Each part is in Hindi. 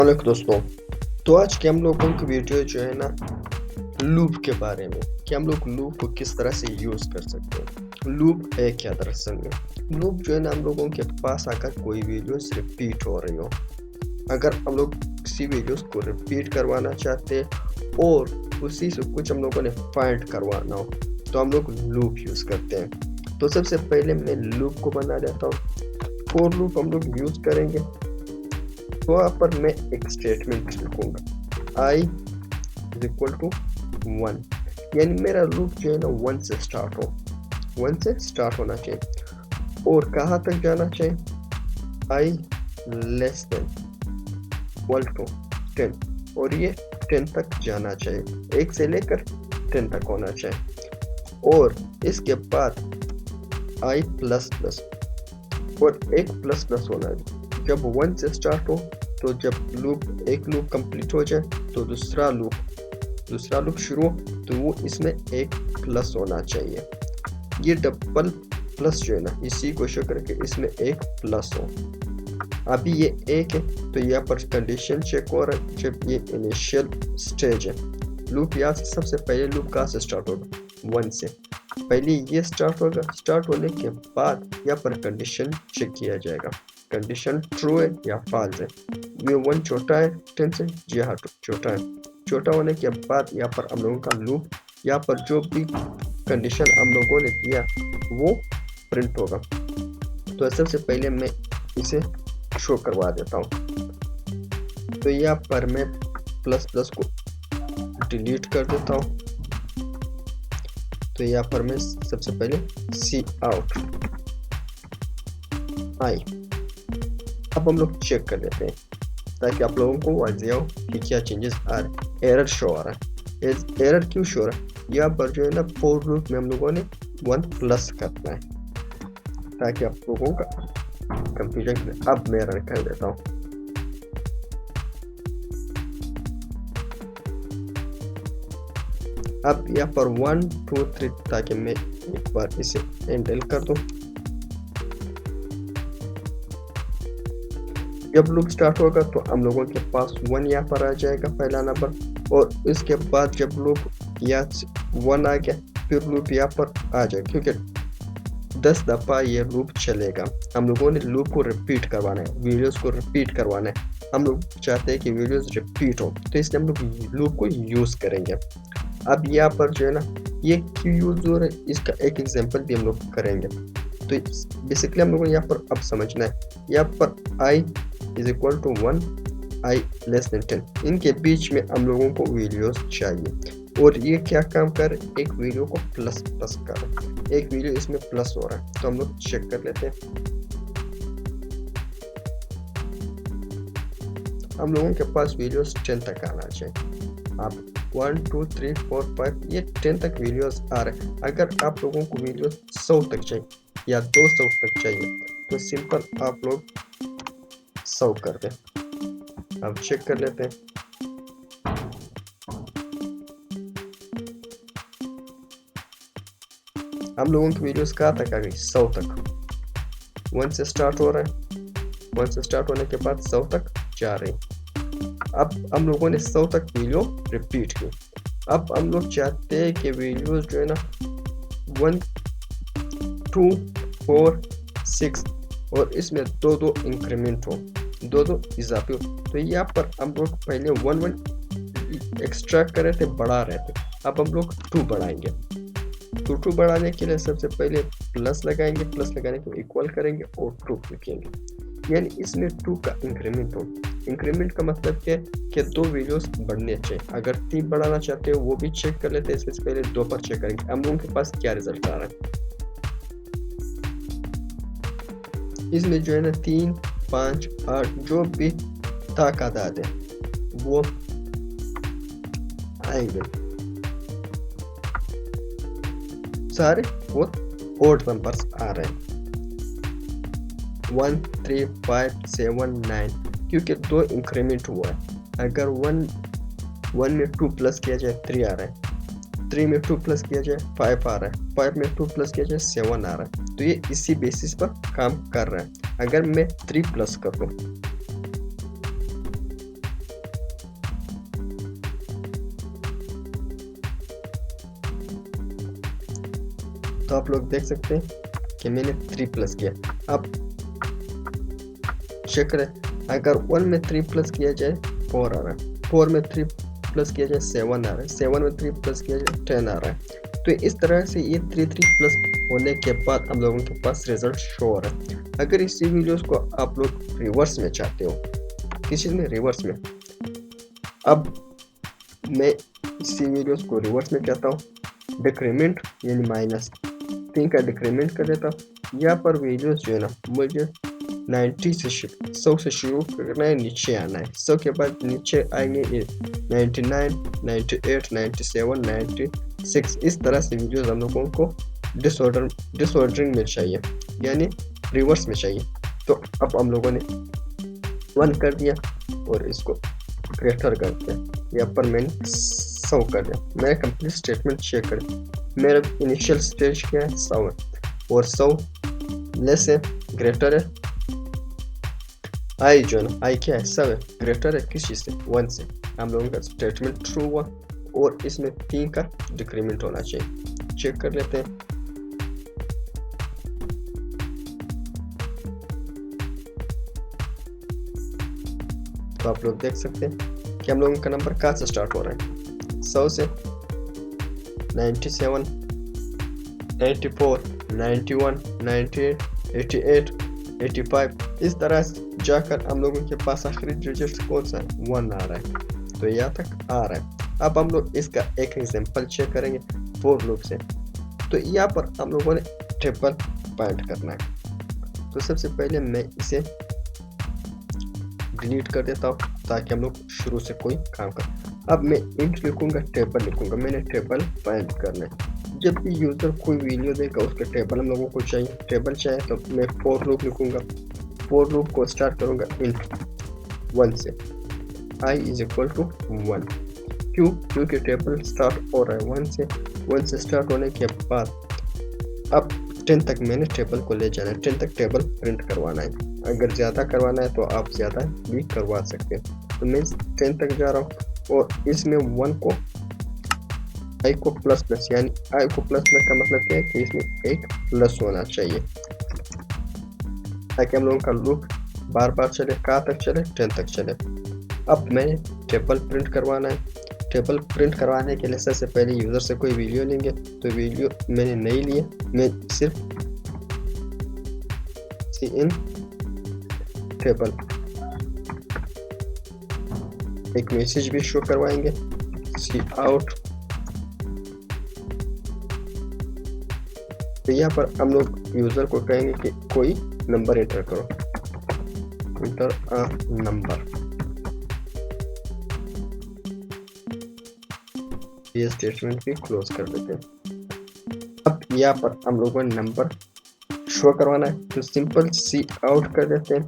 वालेकुम दोस्तों। तो आज के हम लोगों की वीडियो जो है ना लूप के बारे में कि हम लोग लूप को किस तरह से यूज़ कर सकते हैं। लूप है क्या दरअसल में? लूप जो है ना हम लोगों के पास अगर कोई वीडियोस रिपीट हो रही हो, अगर हम लोग किसी वीडियोस को रिपीट करवाना चाहते हैं और उसी से कुछ हम लोगों ने फाइंड करवाना हो तो हम लोग लूप यूज़ करते हैं। तो सबसे पहले मैं लूप को बना देता हूँ। फॉर लूप हम लोग यूज़ करेंगे, तो वहाँ पर मैं एक स्टेटमेंट लिखूंगा i इज इक्वल टू 1, यानी मेरा लूप जो है ना 1 से स्टार्ट होना चाहिए। और कहाँ तक जाना चाहिए? i less than equal to 10, और ये 10 तक जाना चाहिए, 1 से लेकर 10 तक होना चाहिए। और इसके बाद i प्लस प्लस और एक प्लस प्लस होना है। जब 1 से स्टार्ट हो तो जब एक लूप कंप्लीट हो जाए तो दूसरा लूप शुरू हो तो वो इसमें एक प्लस होना चाहिए। ये डबल प्लस जो है ना इसी को शो करके इसमें एक प्लस हो। अभी ये एक है तो यहाँ पर कंडीशन चेक हो रहा है। जब ये इनिशियल स्टेज है, लूप यहाँ से सबसे पहले लूप कहाँ से स्टार्ट होगा? 1 से। पहले ये स्टार्ट होगा, स्टार्ट होने के बाद यहाँ पर कंडीशन चेक किया जाएगा, कंडीशन ट्रू है या फॉल्स है। ये 1 छोटा है 10 से, जी हाँ छोटा है। छोटा होने के बाद यहाँ पर हम लोगों का लूप, यहाँ पर जो भी कंडीशन हम लोगों ने दिया वो प्रिंट होगा। तो सबसे पहले मैं इसे शो करवा देता हूँ। तो यहाँ पर मैं प्लस प्लस को डिलीट कर देता हूँ। तो यहाँ पर मैं सबसे पहले सी आउट आई। अब हम लोग चेक कर लेते हैं ताकि आप लोगों को वाज़ेह हो कि क्या चेंजेस आ रहे। एरर शो आ रहा है। एरर क्यों शो आ रहा है? यहाँ पर जो है ना फॉर लूप में हम लोगों ने 1 प्लस करना है ताकि आप लोगों का कंफ्यूजन। अब मैं रन कर देता हूँ। अब यहाँ पर 1 2 3 ताकि मैं एक बार इसे हैंडल कर दूँ। जब लूप स्टार्ट होगा तो हम लोगों के पास 1 यहाँ पर आ जाएगा पहला नंबर, और इसके बाद जब लूप यहाँ 1 आ गया फिर लूप यहाँ पर आ जाएगा, क्योंकि 10 दफ़ा ये लूप चलेगा। हम लोगों ने लूप को रिपीट करवाना है, वीडियोस को रिपीट करवाना है। हम लोग चाहते हैं कि वीडियोस रिपीट हो, तो इसलिए हम लोग लूप को यूज़ करेंगे। अब यहाँ पर जो है ना ये क्यों यूज़ हो रहा है इसका एक एग्जांपल भी हम लोग करेंगे। तो बेसिकली हम लोगों को यहाँ पर अब समझना है, यहाँ पर i is equal to 1, i less than 10, इनके बीच में हम लोगों को वीडियोस चाहिए। और ये क्या काम कर, एक वीडियो को प्लस प्लस कर, एक वीडियो इसमें प्लस हो रहा है। तो हम लोग चेक कर लेते हैं। हम लोगों के पास वीडियोस 10 तक आना चाहिए। अब 1 2 3 4 5 ये 10 तक वीडियोस आ रहे हैं। अगर आप लोगों को वीडियोस 100 तक चाहिए या 200 तक चाहिए तो सिंपल आप लोग 100 कर दें। अब चेक कर लेते हैं। हम लोगों की वीडियोस कहाँ तक आ गई? 100 तक। 1 से स्टार्ट हो रहा है, 1 से स्टार्ट होने के बाद 100 तक जा रही। अब हम लोगों ने 100 तक वीडियो रिपीट की। अब हम लोग चाहते हैं कि वीडियोस जो है ना 1 2 4 6 और इसमें 2 इंक्रीमेंट हो, 2 इजाफी हो। तो यहाँ पर हम लोग पहले 1 एक्सट्रैक्ट कर रहे थे, बढ़ा रहे थे। अब हम लोग 2 बढ़ाएंगे। 2 बढ़ाने के लिए सबसे पहले प्लस लगाएंगे, प्लस लगाने को इक्वल करेंगे और 2 लिखेंगे, यानी इसमें 2 का इंक्रीमेंट हो। इंक्रीमेंट का मतलब क्या है कि 2 वीडियोस बढ़ने चाहिए। अगर 3 बढ़ाना चाहते हो वो भी चेक कर लेते हैं। इससे पहले 2 पर चेक करेंगे हम लोगों के पास क्या रिजल्ट आ रहा है। इसमें जो है ना 3 5 8 जो भी तादाद है वो आएंगे सारे, वो ओड नंबर्स आ रहे हैं 1 3 5 7 9, क्योंकि 2 इंक्रीमेंट हुआ है। अगर 1 में 2 प्लस किया जाए 3 आ रहा है, 3 में 2 प्लस किया जाए 5 आ रहा है, 5 में 2 प्लस किया जाए 7 आ रहा है। तो ये इसी बेसिस पर काम कर रहा है। अगर मैं 3 प्लस कर दूं तो आप लोग देख सकते हैं कि मैंने 3 प्लस किया। अब चेक करें, अगर 1 में 3 प्लस किया जाए 4 आ रहा है, 4 में 3 प्लस किया जाए 7 आ रहा है, 7 में 3 प्लस किया जाए 10 आ रहा है। तो इस तरह से ये 3 प्लस होने के बाद हम लोगों के पास रिजल्ट शो हो रहा है। अगर इसी वीडियोस को आप लोग रिवर्स में चाहते हो, किस चीज़ में, रिवर्स में, अब मैं इसी वीडियोस को रिवर्स में चाहता हूँ, डिक्रीमेंट यानी -3 का डिक्रीमेंट कर देता हूँ। यहाँ पर वीडियोस जो है ना, मुझे 90 से 100 से शुरू करना है, नीचे आना है। 100 के बाद नीचे आएंगे 99, 98, 97, 96। इस तरह से वीडियोस हम लोगों को डिसऑर्डरिंग में चाहिए, यानी रिवर्स में चाहिए। तो अब हम लोगों ने 1 कर दिया और इसको ग्रेटर कर दिया, यहाँ पर मैंने 100 कर दिया। मेरा कंप्लीट स्टेटमेंट चेक करें, मेरा इनिशियल स्टेज क्या है, 100 है, और 100 लेस है, ग्रेटर है, आई जो है ना, आई क्या है, 100 है, ग्रेटर है किस चीज़ से, 1 से। हम लोगों का स्टेटमेंट ट्रू हुआ और इसमें 3 का डिक्रीमेंट होना चाहिए। चेक कर लेते हैं। तो आप लोग देख सकते हैं कि हम लोगों का नंबर कहाँ से स्टार्ट हो रहा है, 100 से, 97, 94, 91, 98, 88, 85। इस तरह से जाकर हम लोगों के पास आखिरी डिजिट कौन सा है, 1 आ रहा है। तो यहाँ तक आ रहा है। अब हम लोग इसका एक एग्जांपल चेक करेंगे फॉर लूप से। तो यहाँ पर हम लोगों ने ट्रिपल पॉइंट करना है। तो सबसे पहले मैं इसे डिलीट कर देता हूँ ताकि हम लोग शुरू से कोई काम कर। अब मैं इंट लिखूंगा, टेबल लिखूंगा, मैंने टेबल पॉइंट करना है। जब भी यूजर कोई वीडियो देगा उसका टेबल हम लोगों को चाहिए, टेबल चाहिए, तो मैं फॉर लूप लिखूंगा। फॉर लूप को स्टार्ट करूंगा इंट 1 से, i इज इक्वल टू 1। क्योंकि टेबल स्टार्ट हो रहा है 1 से स्टार्ट होने के बाद अब 10 तक मैंने टेबल को ले जाना है, 10 तक टेबल प्रिंट करवाना है। अगर ज़्यादा करवाना है तो आप ज़्यादा भी करवा सकते हैं। तो मैं 10 तक जा रहा हूँ और इसमें 1 को i को प्लस प्लस, यानी i को प्लस प्लस का मतलब क्या है कि इसमें एक प्लस होना चाहिए ताकि हम लोगों का लूप बार बार चले। कहाँ तक चले, 10 तक चले। अब मैंने टेबल प्रिंट करवाना है। टेबल प्रिंट करवाने के लिए सबसे पहले यूज़र से कोई वीडियो लेंगे। तो वीडियो मैंने नहीं लिए, मैं सिर्फ सी इन टेबल एक मैसेज भी शो करवाएंगे, सी आउट। तो यहाँ पर हम लोग यूज़र को कहेंगे कि कोई नंबर एंटर करो, एंटर अ नंबर। ये स्टेटमेंट भी क्लोज कर देते हैं। अब यहाँ पर हम लोगों ने नंबर शो करवाना है, तो सिंपल सी आउट कर देते हैं।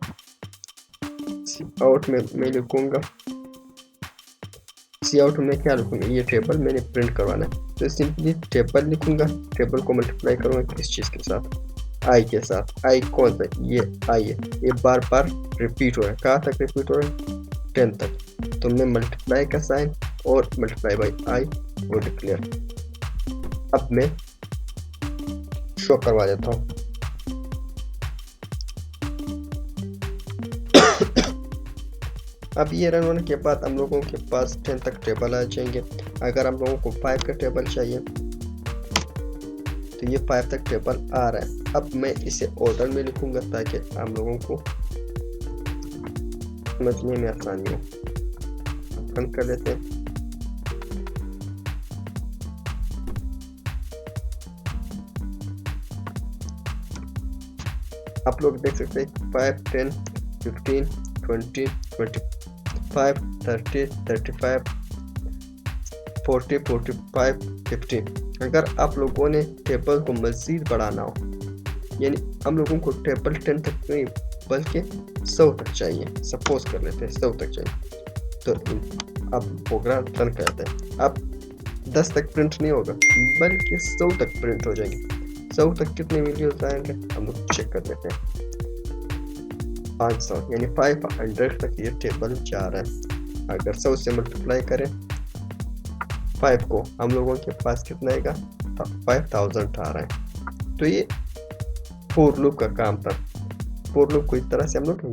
सी आउट में मैं लिखूंगा, सी आउट में क्या लिखूंगा, ये टेबल मैंने प्रिंट करवाना है। तो सिंपली टेबल लिखूंगा, टेबल को मल्टीप्लाई करूंगा किस चीज़ के साथ, आई के साथ। आई कौन सा, ये आई है, ये बार बार रिपीट हो रहा है। कहाँ तक रिपीट हो रहा है, 10 तक। तो मैं मल्टीप्लाई का साइन और मल्टीप्लाई बाई आई और डिक्लेयर। अब मैं शो करवा देता हूँ। अब ये रन होने के बाद हम लोगों के पास 10 तक टेबल आ जाएंगे। अगर हम लोगों को 5 का टेबल चाहिए तो ये 5 तक टेबल आ रहा है। अब मैं इसे ऑर्डर में लिखूंगा ताकि हम लोगों को समझने में आसानी हो। बंद कर देते हैं। आप लोग देख सकते हैं 5, 10, 15, 20, 25, 30, 35, 40, 45, 50। अगर आप लोगों ने टेबल को मज़ीद बढ़ाना हो, यानी हम लोगों को टेबल 10 तक नहीं बल्कि 100 तक चाहिए, सपोज कर लेते हैं 100 तक चाहिए, तो अब प्रोग्राम रन करते हैं। अब 10 तक प्रिंट नहीं होगा बल्कि 100 तक प्रिंट हो जाएंगे। 100 तक कितने वीडियोस आएंगे हम लोग चेक कर लेते हैं। 500 यानी 500 तक ये टेबल जा रहा है। अगर 100 से मल्टीप्लाई करें 5 को, हम लोगों के पास कितना आएगा, 5000 आ रहा है। तो ये फोर लूप का काम था। फोर लूप को इस तरह से हम लोग